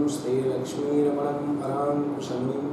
श्रीलक्ष्मीरमणं पराङ्कुशमुनिं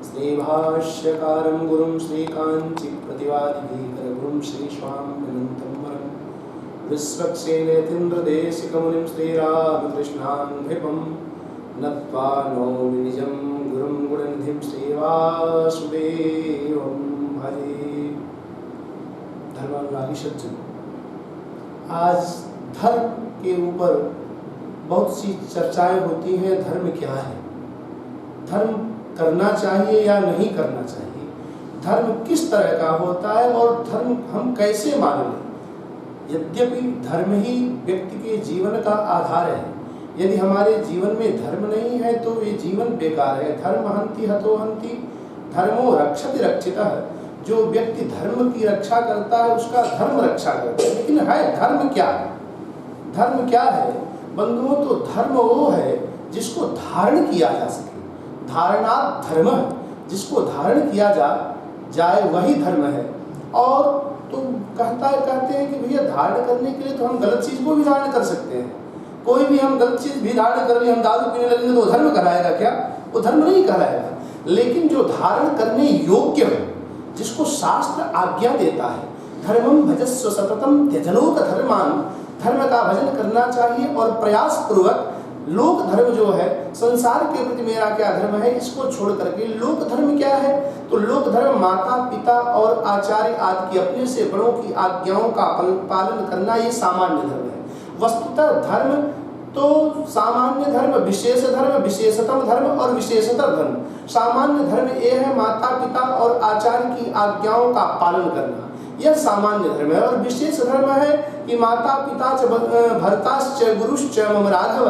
श्रीभाष्यकारं गुरुं श्रीकाञ्चीप्रतिवादिभीकरगुरुं श्रीस्वाम्यनन्तं वरं विश्वक्सेनेतीन्द्रदेशिकमुनिं श्रीरामकृष्णान्धिपं नत्वा नौमि निजं गुरुं गुणनिधिं श्रीवासुदेवं भजे। धर्मानुरागी सज्जन, आज धर्म के ऊपर बहुत सी चर्चाएं होती हैं। धर्म क्या है, धर्म करना चाहिए या नहीं करना चाहिए, धर्म किस तरह का होता है और धर्म हम कैसे मान लें। यद्यपि धर्म ही व्यक्ति के जीवन का आधार है, यदि हमारे जीवन में धर्म नहीं है तो ये जीवन बेकार है। धर्म हन्ति हतो हन्ति धर्मो रक्षति रक्षितः। जो व्यक्ति धर्म की रक्षा करता है उसका धर्म रक्षा करता है। लेकिन है धर्म क्या है? धर्म क्या है बंधुओं? तो धर्म वो है जिसको धारण किया जा सके। धारणात् धर्म, जिसको धारण किया जाए वही धर्म है। और तो कहते हैं कि भैया धारण करने के लिए तो हम गलत चीज को भी धारण कर सकते हैं। कोई भी हम गलत चीज भी धारण कर ले, हम दारू पीने लगेंगे तो वो धर्म कहलाएगा क्या? वो धर्म नहीं कहलाएगा। लेकिन जो धारण करने योग्य है, जिसको शास्त्र आज्ञा देता है, धर्मं भजस्व सततम त्यजलोक धर्मान, धर्म का भजन करना चाहिए और प्रयास पूर्वक लोक धर्म जो है, संसार के प्रति मेरा क्या धर्म है, इसको छोड़ करके लोक धर्म क्या है? तो लोक धर्म माता पिता और आचार्य आदि की अपने से बड़ों की आज्ञाओं का पालन करना, ये सामान्य धर्म है। वस्तुतः धर्म तो सामान्य धर्म, विशेष धर्म, विशेषतम धर्म और विशेषतर धर्म। सामान्य धर्म ये है माता पिता और आचार्य की आज्ञाओं का पालन करना, यह सामान्य धर्म है। और विशेष धर्म है कि माता पिता च भर्ताश्च गुरुश्च मम राघव,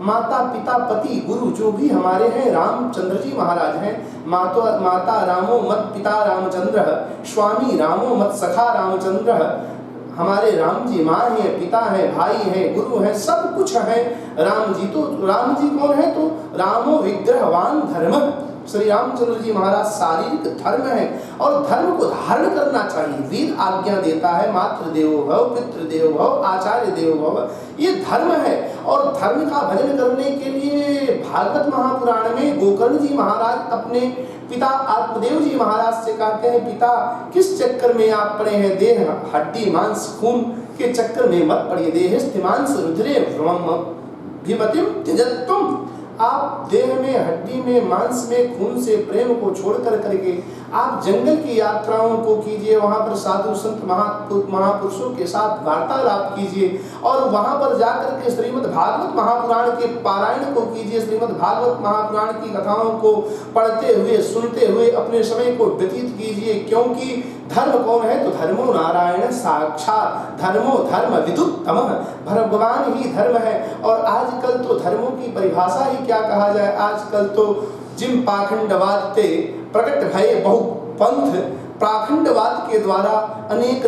माता पिता पति गुरु जो भी हमारे हैं, रामचंद्र जी महाराज हैं। माता रामो मत पिता रामचंद्र, स्वामी रामो मत सखा रामचंद्र। हमारे राम जी माँ हैं, पिता हैं, भाई हैं, गुरु हैं, सब कुछ हैं राम जी। तो राम जी कौन है? तो रामो विग्रहवान धर्म, श्री रामचंद्र जी महाराज शारीरिक धर्म है। और धर्म को धारण करना चाहिए। वेद आज्ञा देता है मातृ देवो भव, पितृ देवो भव, आचार्य देवो भव, ये धर्म है। और धर्म का भजन करने के लिए भागवत महापुराण में गोकर्ण जी महाराज अपने पिता आत्मदेव जी महाराज से कहते हैं, पिता किस चक्कर में आप पड़े हैं? देह हड्डी मांस खून के चक्कर में मत पड़िए। देहस्तिमांस रुद्रे भीमतिम त्यजत्वम। आप देह में, हड्डी में, मांस में, खून से प्रेम को छोड़ करके आप जंगल की यात्राओं को कीजिए। वहां पर साधु संत महापुरुषों के साथ वार्तालाप कीजिए और वहां पर जाकर के श्रीमद् भागवत महापुराण के पारायण को कीजिए। श्रीमद् भागवत महापुराण की कथाओं को पढ़ते हुए, सुनते हुए अपने समय को व्यतीत कीजिए। क्योंकि धर्म कौन है? तो धर्मो नारायण साक्षात, धर्मो धर्म विदुत्तमः, भगवान ही धर्म है। और आजकल तो धर्मों की परिभाषा ही क्या कहा जाए, आजकल तो जिम पाखंडवाद ते प्रकट भय बहु पंथ, पाखंडवाद के द्वारा अनेक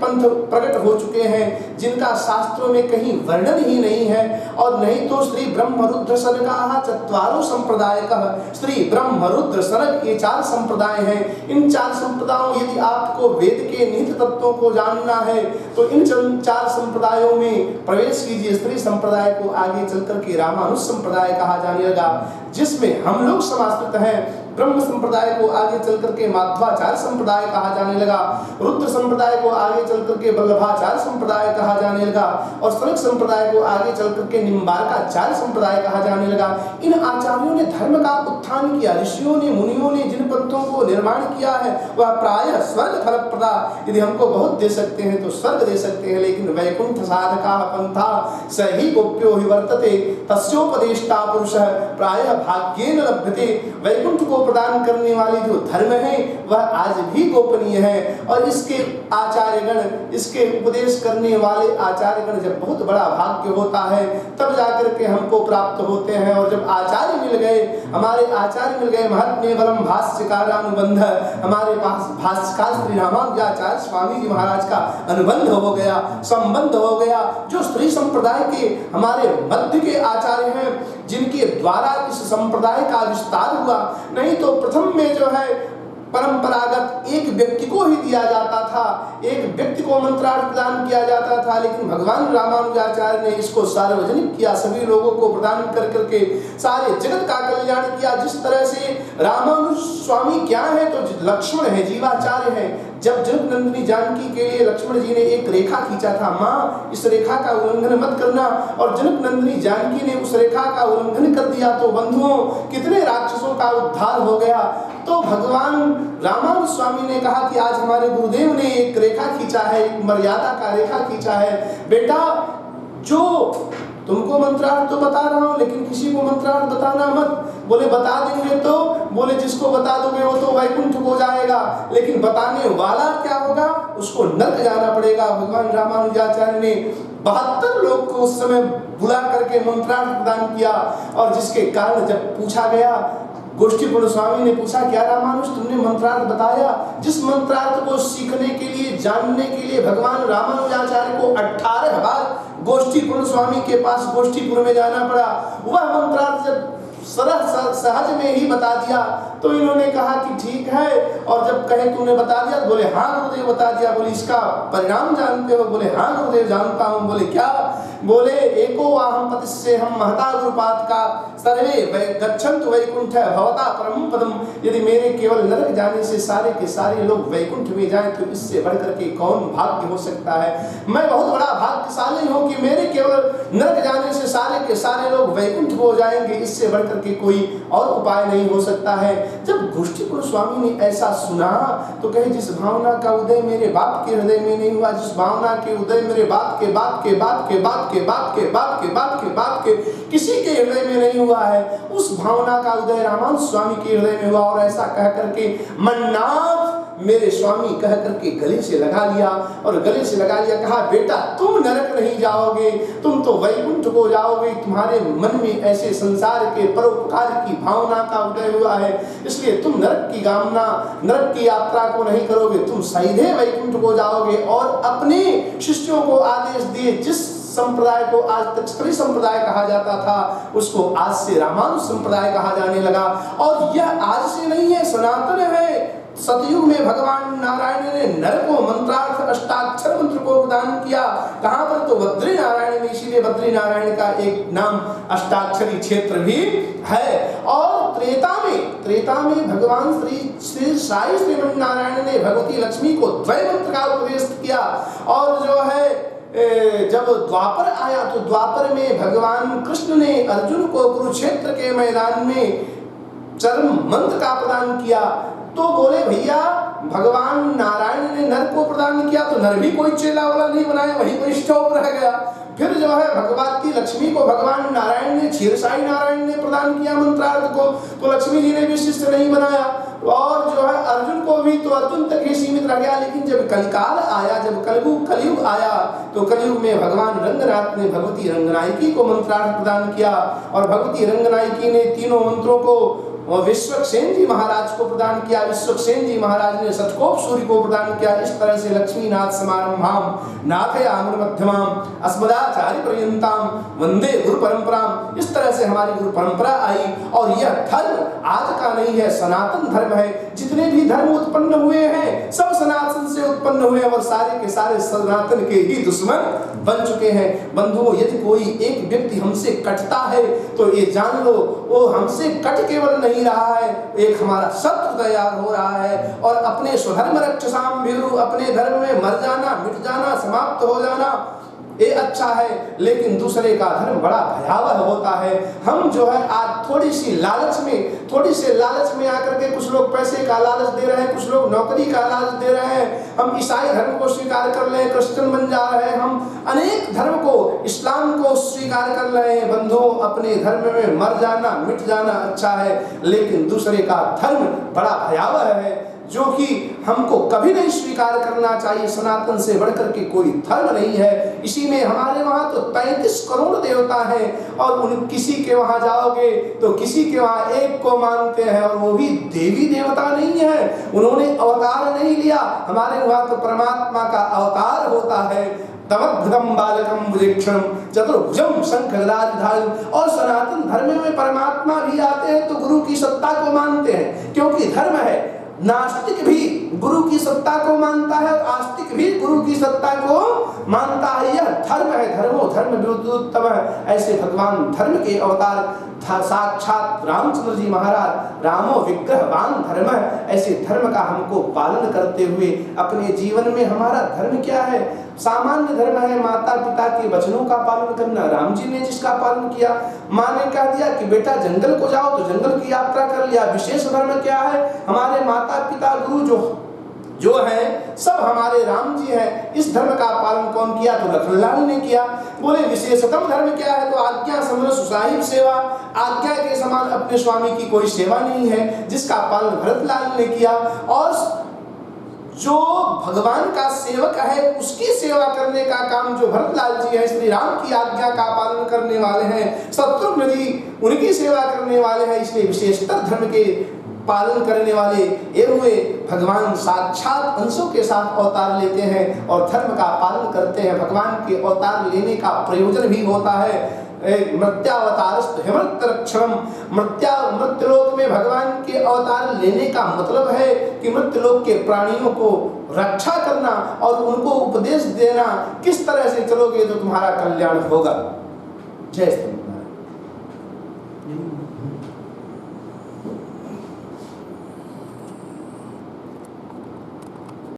पंथ प्रकट हो चुके हैं जिनका शास्त्रों में कहीं वर्णन ही नहीं है। और नहीं तो श्री ब्रह्म रुद्र सनकाः चत्वारो संप्रदायकः, श्री ब्रह्म रुद्र सनक ये 4 संप्रदाय हैं। इन 4 संप्रदायों, यदि आपको वेद के निहित तत्वों को जानना है तो इन 4 संप्रदायों में प्रवेश कीजिए। स्त्री संप्रदाय को आगे चलकर के रामानुज संप्रदाय कहा जाने लगा, जिसमें हम लोग समाश्रित हैं। ब्रह्म संप्रदाय को आगे चलकर के माध्वाचार्य संप्रदाय कहा जाने लगा। रुद्र संप्रदाय को आगे चलकर के वल्लभाचार्य संप्रदाय कहा जाने लगा। और सनक संप्रदाय को आगे चलकर के निम्बार्काचार्य संप्रदाय कहा जाने लगा। इन आचार्यों ने धर्म का उत्थान किया। ऋषियों ने, मुनियों ने जिन पंथों को निर्माण किया है वह प्रायः स्वर्ग फलप्रदा। यदि हमको बहुत दे सकते हैं तो स्वर्ग दे सकते हैं, लेकिन वैकुंठ साधका पंथा सही गोप्यो हि वर्तते तस्योपदेष्टा पुरुषः प्रायः भाग्येन लभ्यते। वैकुंठ को प्रदान करने वाली जो धर्म है वह आज भी गोपनीय है। और इसके आचार्यगण, इसके उपदेश करने वाले आचार्यगण, जब बहुत बड़ा भाग्य होता है तब जाकर के हमको प्राप्त होते हैं। और जब आचार्य मिल गए, हमारे आचार्य मिल गए, महत्मे बलम भाष्यकारानुबंध, हमारे पास भाष्यकार श्री रामानुजाचार्य स्वामी जी महाराज का अनुबंध हो गया, संबंध हो गया, जो स्त्री संप्रदाय के हमारे मध्य के आचार्य हैं, जिनके द्वारा इस संप्रदाय का विस्तार हुआ। नहीं तो प्रथम में जो है परंपरागत एक व्यक्ति को ही दिया जाता था, एक व्यक्ति को मंत्रार्थ प्रदान किया जाता था, लेकिन भगवान रामानुजाचार्य ने इसको सार्वजनिक किया, सभी लोगों को प्रदान कर करके सारे जगत का कल्याण किया। जिस तरह से रामानुज स्वामी क्या है तो लक्ष्मण है, जीवाचार्य है। जब जनक नंदिनी जानकी के लिए लक्ष्मण जी ने एक रेखा खींचा था, माँ इस रेखा का उल्लंघन मत करना, और जनक नंदिनी जानकी ने उस रेखा का उल्लंघन कर दिया तो बंधुओं कितने राक्षसों का उद्धार हो गया। तो भगवान रामानुज स्वामी ने कहा कि आज हमारे गुरुदेव ने एक रेखा खींचा है, एक मर्यादा का रेखा खींचा है। बेटा जो तुमको मंत्रार्थ तो बता रहा हूं, लेकिन किसी को मंत्रार्थ बताना मत। बोले बता देंगे तो, बोले जिसको बता दोगे वो तो वैकुंठ हो जाएगा, लेकिन बताने वाला क्या होगा, उसको नरक जाना पड़ेगा। भगवान रामानुजाचार्य ने 72 लोग को उस समय बुला करके मंत्रार्थ प्रदान किया, और जिसके कारण जब पूछा गया, गोष्ठीपूर्ण स्वामी ने पूछा क्या रामानुज तुमने मंत्रार्थ बताया? जिस मंत्रार्थ को सीखने के लिए, जानने के लिए भगवान रामानुजाचार्य को 18 बार गोष्ठीपूर्ण स्वामी के पास गोष्ठीपुर में जाना पड़ा, वह मंत्रार्थ जब सहज में ही बता दिया तो इन्होंने कहा कि ठीक है। और जब कहे तूने बता दिया, बोले हाँ गुरुदेव बता दिया। बोले इसका परिणाम जानते हो? बोले हाँ गुरुदेव जानता हूँ। बोले क्या? बोले एको वाहम पतिस्से हम महता गुरुपात का सर्वे गच्छन्तु वैकुंठ भवता परम पदम। यदि मेरे केवल नरक जाने से सारे के सारे लोग वैकुंठ में जाएं तो इससे बढ़कर के कौन भाग्य हो सकता है। मैं बहुत बड़ा भाग्यशाली हूँ कि मेरे केवल नरक जाने से सारे के सारे लोग वैकुंठ हो जाएंगे, इससे बढ़कर के कोई और उपाय नहीं हो सकता है। जब गोष्ठीपूर्ण स्वामी ने ऐसा सुना तो कहे जिस भावना का उदय मेरे बाप के हृदय में नहीं हुआ, जिस भावना के उदय मेरे बाप के बाप के बाप के बाप के बाप के बाप के बाप के बाप के किसी के हृदय में नहीं हुआ है, उस भावना का उदय रामानुज स्वामी के हृदय में हुआ। और ऐसा कह करके मन्नाथ मेरे स्वामी कह करके गले से लगा लिया, और गले से लगा लिया, कहा बेटा तुम नरक नहीं जाओगे, तुम तो वैकुंठ को जाओगे। तुम्हारे मन में ऐसे संसार के परोपकार की भावना का उदय हुआ है, इसलिए तुम नरक की कामना, नरक की यात्रा को नहीं करोगे, तुम सीधे वैकुंठ को जाओगे। और अपने शिष्यों को आदेश दिए, जिस संप्रदाय को आज तक्षकरी संप्रदाय कहा जाता था उसको आज से रामानुज संप्रदाय कहा जाने लगा। और यह आज से नहीं है, सनातन है। सतयुग में भगवान नारायण ने नर को मंत्रार्थ अष्टाक्षर मंत्र को प्रदान किया। कहां पर? तो बद्री नारायण में, इसीलिए बद्री नारायण का एक नाम अष्टाक्षरी क्षेत्र भी है। और त्रेता में भगवान श्री साई श्रीमन नारायण ने भगवती लक्ष्मी को द्वय मंत्र का उपदेश किया। और जो है जब द्वापर आया तो द्वापर में भगवान कृष्ण ने अर्जुन को कुरुक्षेत्र के मैदान में चरम मंत्र का प्रदान किया। तो बोले भैया भगवान नारायण ने नर को प्रदान किया तो नर भी कोई चेला वाला नहीं बनाया, वही पर स्टॉप रह गया। फिर जो है भगवती लक्ष्मी को भगवान नारायण ने, क्षीरसाई नारायण ने प्रदान किया मंत्रार्थ को, तो लक्ष्मी जी ने भी शिष्य नहीं बनाया। और जो है अर्जुन को भी तो अर्जुन तक ही सीमित रह गया। लेकिन जब कलिकाल आया, जब कलयुग आया तो कलयुग में भगवान रंगनाथ ने भगवती रंगनायकी को मंत्रार्थ प्रदान किया। और भगवती रंगनायकी ने तीनों मंत्रों को और विश्वक्सेन जी महाराज को प्रदान किया। विश्वक्सेन जी महाराज ने सचकोप सूर्य को प्रदान किया। इस तरह से लक्ष्मीनाथ समारंभाम नाथयामृत मध्यमाम अस्मदाचार्य पर्यंताम वंदे गुरु परंपराम। इस तरह से हमारी गुरु परंपरा आई। और यह धर्म आज का नहीं है, सनातन धर्म है। जितने भी धर्म उत्पन्न हुए हैं सब सनातन से उत्पन्न हुए और सारे के सारे सनातन के ही दुश्मन बन चुके हैं। बंधुओं यदि कोई एक व्यक्ति हमसे कटता है तो ये जान लो वो हमसे कट केवल नहीं रहा है, एक हमारा शत्रु तैयार हो रहा है। और अपने स्वधर्म रक्षसाम वीरु, अपने धर्म में मर जाना, मिट जाना, समाप्त हो जाना ये अच्छा है, लेकिन दूसरे का धर्म बड़ा भयावह होता है। हम जो है आज थोड़ी सी लालच में आकर के कुछ लोग पैसे का लालच दे रहे हैं, कुछ लोग नौकरी का लालच दे रहे हैं। हम ईसाई धर्म को स्वीकार कर ले, क्रिश्चियन बन जा रहे हैं, हम अनेक धर्म को, इस्लाम को स्वीकार कर रहे हैं। बंधुओं अपने धर्म में मर जाना, मिट जाना अच्छा है, लेकिन दूसरे का धर्म बड़ा भयावह है जो कि हमको कभी नहीं स्वीकार करना चाहिए। सनातन से बढ़कर के कोई धर्म नहीं है। इसी में हमारे वहाँ तो 33 करोड़ देवता हैं और उन किसी के वहाँ जाओगे तो किसी के वहाँ एक को मानते हैं और वो भी देवी देवता नहीं है, उन्होंने अवतार नहीं लिया। हमारे वहाँ तो परमात्मा का अवतार होता है। तमद्भुतम बालकम भुजक्षणम चतुर्भुजम शंखगदाधारम। और सनातन धर्म में परमात्मा भी आते हैं तो गुरु की सत्ता को मानते हैं, क्योंकि धर्म है। नास्तिक भी गुरु की सत्ता को मानता है, आस्तिक भी गुरु की सत्ता को मानता है। यह धर्म है, धर्मो धर्म विरुद्धोत्तम है। ऐसे भगवान धर्म के अवतार साक्षात रामचंद्र जी महाराज, रामो विग्रहवान धर्म है। ऐसे धर्म का हमको पालन करते हुए अपने जीवन में, हमारा धर्म क्या है? सामान्य धर्म है माता पिता के वचनों का पालन करना। राम जी ने जिसका पालन किया, माँ ने कह दिया कि बेटा जंगल को जाओ तो जंगल की यात्रा कर लिया। विशेष धर्म क्या है? हमारे माता पिता गुरु जो है सब हमारे राम जी हैं। इस धर्म का पालन कौन किया? तो लखनलाल ने किया। बोले विशेषतम धर्म क्या है? तो आज्ञा समरस साहिब सेवा। आज्ञा के समान अपने स्वामी की कोई सेवा नहीं है, जिसका पालन भरतलाल ने किया। और जो भगवान का सेवक है उसकी सेवा करने का काम जो भरतलाल जी है, श्री राम की आज्ञा का पालन करने वाले हैं, शत्रुघ्न जी उनकी सेवा करने वाले हैं। इसलिए विशेषतर धर्म के पालन करने वाले ये हुए भगवान साक्षात अंशों के साथ अवतार लेते हैं और धर्म का पालन करते हैं। भगवान के अवतार लेने का प्रयोजन भी होता है मृत्यावतारस्त हेमंत रक्षणम। मृत्युलोक में भगवान के अवतार लेने का मतलब है कि मृत्युलोक के प्राणियों को रक्षा करना और उनको उपदेश देना, किस तरह से चलोगे तो तुम्हारा कल्याण होगा। जय श्री